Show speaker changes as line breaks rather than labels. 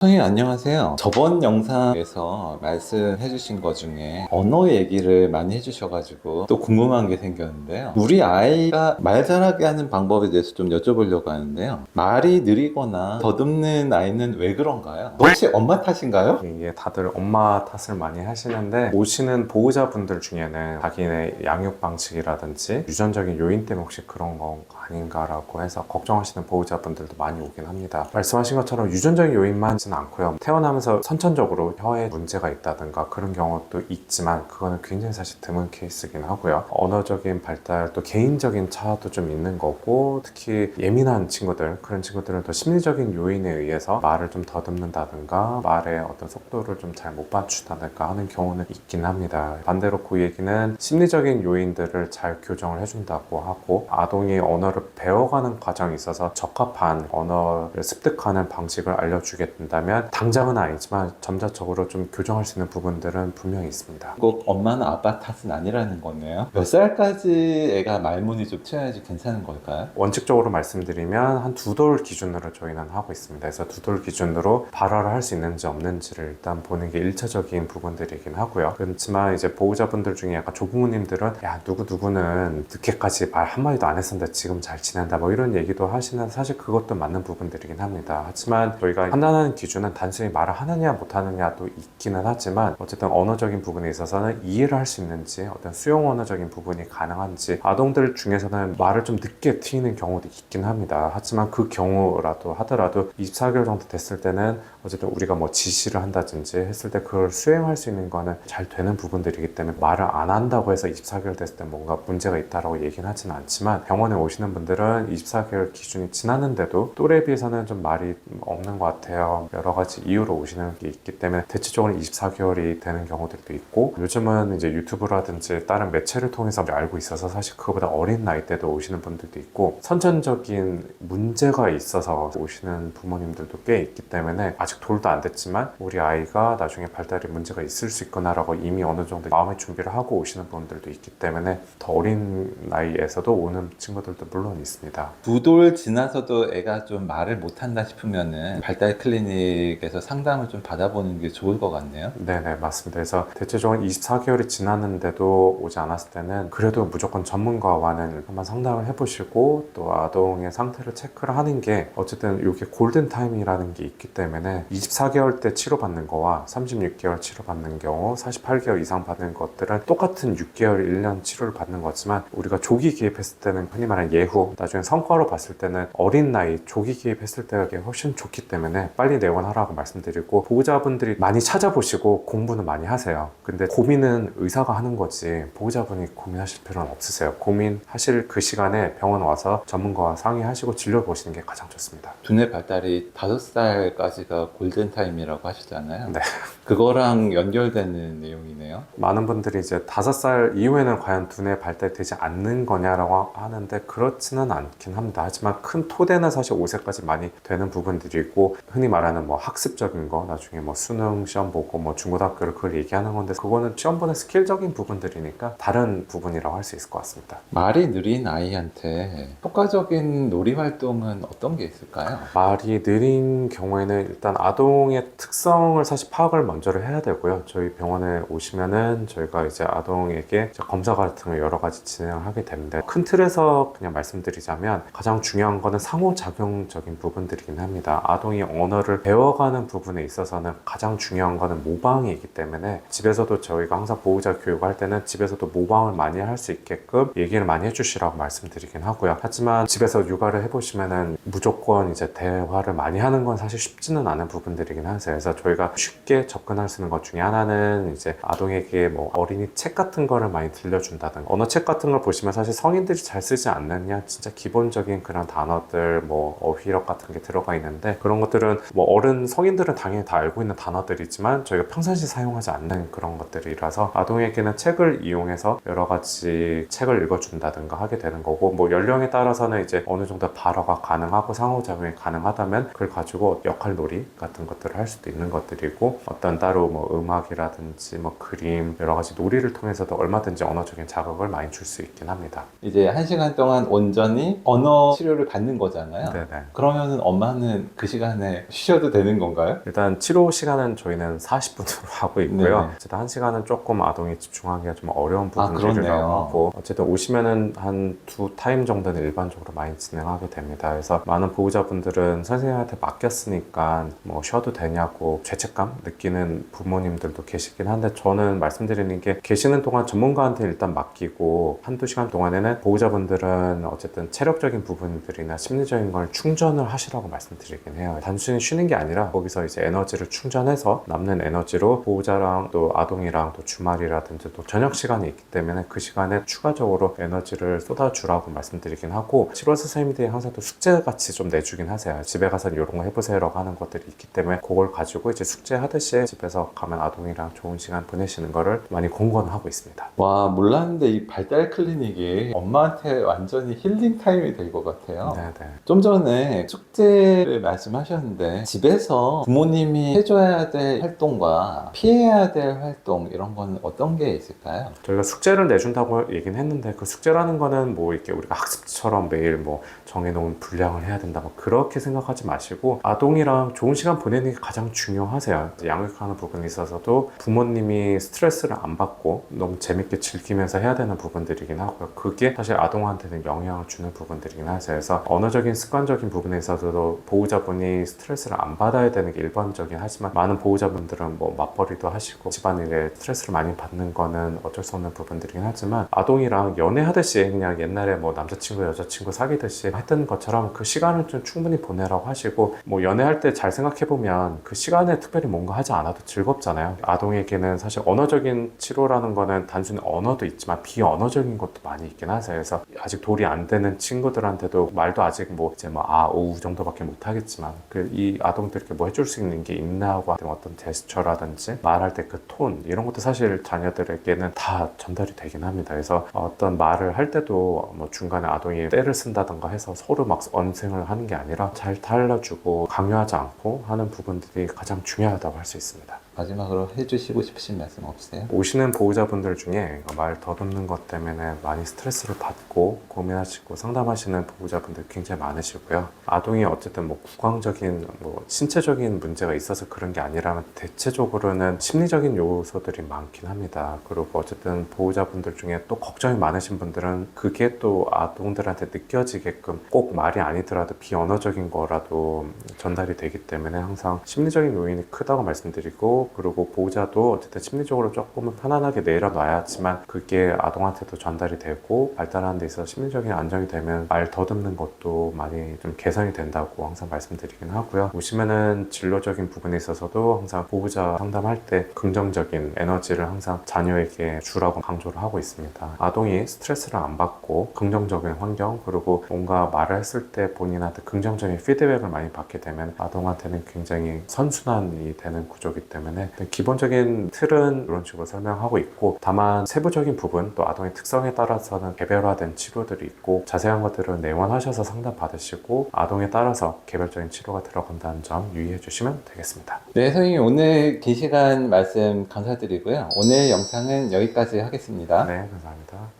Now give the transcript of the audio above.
선생님 안녕하세요. 저번 영상에서 말씀해 주신 것 중에 언어 얘기를 많이 해주셔가지고 또 궁금한 게 생겼는데요. 우리 아이가 말 잘하게 하는 방법에 대해서 좀 여쭤보려고 하는데요. 말이 느리거나 더듬는 아이는 왜 그런가요? 혹시 엄마 탓인가요?
이게 다들 엄마 탓을 많이 하시는데, 오시는 보호자분들 중에는 자기네 양육 방식이라든지 유전적인 요인 때문에 혹시 그런 거 아닌가라고 해서 걱정하시는 보호자분들도 많이 오긴 합니다. 말씀하신 것처럼 유전적인 요인만은 않고요. 태어나면서 선천적으로 혀에 문제가 있다든가 그런 경우도 있지만 그거는 굉장히 사실 드문 케이스긴 하고요. 언어적인 발달, 또 개인적인 차도 좀 있는 거고, 특히 예민한 친구들, 그런 친구들은 더 심리적인 요인에 의해서 말을 좀 더듬는다든가 말의 어떤 속도를 좀 잘 못 맞춘다든가 하는 경우는 있긴 합니다. 반대로 그 얘기는 심리적인 요인들을 잘 교정을 해준다고 하고, 아동이 언어를 배워가는 과정에 있어서 적합한 언어를 습득하는 방식을 알려주게 된다면 당장은 아니지만 점차적으로 좀 교정할 수 있는 부분들은 분명히 있습니다.
꼭 엄마나 아빠 탓은 아니라는 거네요. 몇 살까지 애가 말문이 좀 트여야지 괜찮은 걸까요?
원칙적으로 말씀드리면 한 두 돌 기준으로 저희는 하고 있습니다. 그래서 두 돌 기준으로 발화를 할 수 있는지 없는지를 일단 보는 게 1차적인 부분들이긴 하고요. 그렇지만 이제 보호자분들 중에 약간 조부모님들은 야 누구누구는 늦게까지 말 한마디도 안 했었는데 지금 잘 지낸다 뭐 이런 얘기도 하시는, 사실 그것도 맞는 부분들이긴 합니다. 하지만 저희가 판단하는 기준은 단순히 말을 하느냐 못하느냐도 있기는 하지만, 어쨌든 언어적인 부분에 있어서는 이해를 할 수 있는지, 어떤 수용 언어적인 부분이 가능한지, 아동들 중에서는 말을 좀 늦게 트이는 경우도 있긴 합니다. 하지만 그 경우라도 하더라도 24개월 정도 됐을 때는 어쨌든 우리가 뭐 지시를 한다든지 했을 때 그걸 수행할 수 있는 거는 잘 되는 부분들이기 때문에, 말을 안 한다고 해서 24개월 됐을 때 뭔가 문제가 있다라고 얘기는 하지는 않지만, 병원에 오시는 분들은 24개월 기준이 지났는데도 또래에 비해서는 좀 말이 없는 것 같아요. 여러 가지 이유로 오시는 게 있기 때문에 대체적으로 24개월이 되는 경우들도 있고, 요즘은 이제 유튜브라든지 다른 매체를 통해서 알고 있어서 사실 그거보다 어린 나이 때도 오시는 분들도 있고, 선천적인 문제가 있어서 오시는 부모님들도 꽤 있기 때문에 아직 돌도 안 됐지만 우리 아이가 나중에 발달에 문제가 있을 수 있구나라고 이미 어느 정도 마음의 준비를 하고 오시는 분들도 있기 때문에 더 어린 나이에서도 오는 친구들도 물론 있습니다.
두 돌 지나서도 애가 좀 말을 못한다 싶으면은 발달 클리닉에서 상담을 좀 받아보는 게 좋을 것 같네요.
네네, 맞습니다. 그래서 대체적으로 24개월이 지났는데도 오지 않았을 때는 그래도 무조건 전문가와는 한번 상담을 해보시고, 또 아동의 상태를 체크를 하는 게, 어쨌든 이게 골든타임이라는 게 있기 때문에 24개월 때 치료받는 거와 36개월 치료받는 경우, 48개월 이상 받는 것들은 똑같은 6개월, 1년 치료를 받는 거지만, 우리가 조기 개입했을 때는 흔히 말하는 예후, 나중에 성과로 봤을 때는 어린 나이 조기 개입했을 때가 훨씬 좋기 때문에 빨리 내원하라고 말씀드리고, 보호자분들이 많이 찾아보시고 공부는 많이 하세요. 근데 고민은 의사가 하는 거지 보호자분이 고민하실 필요는 없으세요. 고민하실 그 시간에 병원 와서 전문가와 상의하시고 진료 보시는 게 가장 좋습니다.
두뇌 발달이 5살까지가 골든타임이라고 하시잖아요.
네.
그거랑 연결되는 내용이네요.
많은 분들이 이제 5살 이후에는 과연 두뇌 발달되지 않는 거냐라고 하는데, 그렇지는 않긴 합니다. 하지만 큰 토대는 사실 5세까지 많이 되는 부분들이 있고, 흔히 말하는 뭐 학습적인 거, 나중에 뭐 수능 시험 보고 뭐 중고등학교를 그걸 얘기하는 건데, 그거는 시험 보는 스킬적인 부분들이니까 다른 부분이라고 할 수 있을 것 같습니다.
말이 느린 아이한테 효과적인 놀이 활동은 어떤 게 있을까요?
말이 느린 경우에는 일단 아동의 특성을 사실 파악을 먼저를 해야 되고요. 저희 병원에 오시면은 저희가 이제 아동에게 이제 검사 같은 걸 여러 가지 진행을 하게 됩니다. 큰 틀에서 그냥 말씀드리자면 가장 중요한 거는 상호작용적인 부분들이긴 합니다. 아동이 언어를 배워가는 부분에 있어서는 가장 중요한 거는 모방이기 때문에, 집에서도 저희가 항상 보호자 교육할 때는 집에서도 모방을 많이 할 수 있게끔 얘기를 많이 해주시라고 말씀드리긴 하고요. 하지만 집에서 육아를 해보시면은 무조건 이제 대화를 많이 하는 건 사실 쉽지는 않은 부분들이긴 하세요. 그래서 저희가 쉽게 접근할 수 있는 것 중에 하나는 이제 아동에게 뭐 어린이 책 같은 거를 많이 들려준다든가, 언어책 같은 걸 보시면 사실 성인들이 잘 쓰지 않느냐 진짜 기본적인 그런 단어들, 뭐 어휘력 같은 게 들어가 있는데, 그런 것들은 뭐 어른 성인들은 당연히 다 알고 있는 단어들이지만 저희가 평상시 사용하지 않는 그런 것들이라서, 아동에게는 책을 이용해서 여러 가지 책을 읽어준다든가 하게 되는 거고, 뭐 연령에 따라서는 이제 어느 정도 발화가 가능하고 상호작용이 가능하다면 그걸 가지고 역할놀이, 같은 것들을 할 수도 있는 것들이고, 어떤 따로 뭐 음악이라든지 뭐 그림, 여러 가지 놀이를 통해서도 얼마든지 언어적인 자극을 많이 줄 수 있긴 합니다.
이제 1시간 동안 온전히 언어 치료를 받는 거잖아요.
네네.
그러면은 엄마는 그 시간에 쉬셔도 되는 건가요?
일단 치료 시간은 저희는 40분으로 하고 있고요.
네네.
어쨌든 1시간은 조금 아동이 집중하기가 좀 어려운
아,
부분들이라고
그렇네요.
하고, 어쨌든 오시면은 한 2타임 정도는 일반적으로 많이 진행하게 됩니다. 그래서 많은 보호자분들은 선생님한테 맡겼으니까 뭐 쉬어도 되냐고 죄책감 느끼는 부모님들도 계시긴 한데, 저는 말씀드리는 게 계시는 동안 전문가한테 일단 맡기고 한두 시간 동안에는 보호자분들은 어쨌든 체력적인 부분들이나 심리적인 걸 충전을 하시라고 말씀드리긴 해요. 단순히 쉬는 게 아니라 거기서 이제 에너지를 충전해서 남는 에너지로 보호자랑 또 아동이랑 또 주말이라든지 또 저녁 시간이 있기 때문에 그 시간에 추가적으로 에너지를 쏟아주라고 말씀드리긴 하고, 치료 선생님들이 항상 또 숙제같이 좀 내주긴 하세요. 집에 가서 이런 거 해보세요라고 하는 것들이 있기 때문에 그걸 가지고 이제 숙제하듯이 집에서 가면 아동이랑 좋은 시간 보내시는 거를 많이 권고하고 있습니다.
와, 몰랐는데 이 발달 클리닉이 엄마한테 완전히 힐링 타임이 될 것 같아요.
네네.
좀 전에 숙제를 말씀하셨는데 집에서 부모님이 해줘야 될 활동과 피해야 될 활동 이런 건 어떤 게 있을까요?
저희가 숙제를 내준다고 얘기는 했는데, 그 숙제라는 거는 뭐 이렇게 우리가 학습처럼 매일 뭐 정해놓은 분량을 해야 된다 뭐 그렇게 생각하지 마시고, 아동이랑 좋은 시간 보내는 게 가장 중요하세요. 양육하는 부분에 있어서도 부모님이 스트레스를 안 받고 너무 재밌게 즐기면서 해야 되는 부분들이긴 하고요. 그게 사실 아동한테는 영향을 주는 부분들이긴 하세요. 그래서 언어적인 습관적인 부분에 있어서도 보호자분이 스트레스를 안 받아야 되는 게 일반적이긴 하지만, 많은 보호자분들은 뭐 맞벌이도 하시고 집안일에 스트레스를 많이 받는 거는 어쩔 수 없는 부분들이긴 하지만, 아동이랑 연애하듯이 그냥 옛날에 뭐 남자친구 여자친구 사귀듯이 했던 것처럼 그 시간을 좀 충분히 보내라고 하시고, 뭐 연애할 때 잘 생각해보면 그 시간에 특별히 뭔가 하지 않아도 즐겁잖아요. 아동에게는 사실 언어적인 치료라는 거는 단순히 언어도 있지만 비언어적인 것도 많이 있긴 하세요. 그래서 아직 돌이 안 되는 친구들한테도 말도 아직 뭐 이제 뭐 오우 정도밖에 못 하겠지만, 이 아동들께 뭐 해줄 수 있는 게 있나고 어떤 제스처라든지 말할 때 그 톤 이런 것도 사실 자녀들에게는 다 전달이 되긴 합니다. 그래서 어떤 말을 할 때도 뭐 중간에 아동이 때를 쓴다던가 해서 서로 막 언생을 하는 게 아니라 잘 달라주고 강요하지 않고 하는 부분들이 가장 중요하다고 할 수 있습니다.
마지막으로 해주시고 싶으신 말씀 없으세요?
오시는 보호자분들 중에 말 더듬는 것 때문에 많이 스트레스를 받고 고민하시고 상담하시는 보호자분들 굉장히 많으시고요. 아동이 어쨌든 뭐 구강적인 뭐 신체적인 문제가 있어서 그런 게 아니라면 대체적으로는 심리적인 요소들이 많긴 합니다. 그리고 어쨌든 보호자분들 중에 또 걱정이 많으신 분들은 그게 또 아동들한테 느껴지게끔 꼭 말이 아니더라도 비언어적인 거라도 전달이 되기 때문에 항상 심리적인 요인이 크다고 말씀드리고, 그리고 보호자도 어쨌든 심리적으로 조금은 편안하게 내려놔야지만 그게 아동한테도 전달이 되고, 발달하는 데 있어서 심리적인 안정이 되면 말 더듬는 것도 많이 좀 개선이 된다고 항상 말씀드리긴 하고요. 오시면은 진로적인 부분에 있어서도 항상 보호자 상담할 때 긍정적인 에너지를 항상 자녀에게 주라고 강조를 하고 있습니다. 아동이 스트레스를 안 받고 긍정적인 환경, 그리고 뭔가 말을 했을 때 본인한테 긍정적인 피드백을 많이 받게 되면 아동한테는 굉장히 선순환이 되는 구조이기 때문에 기본적인 틀은 이런 식으로 설명하고 있고, 다만 세부적인 부분 또 아동의 특성에 따라서는 개별화된 치료들이 있고, 자세한 것들을 내원하셔서 상담 받으시고 아동에 따라서 개별적인 치료가 들어간다는 점 유의해 주시면 되겠습니다.
네, 선생님 오늘 긴 시간 말씀 감사드리고요. 오늘 영상은 여기까지 하겠습니다.
네, 감사합니다.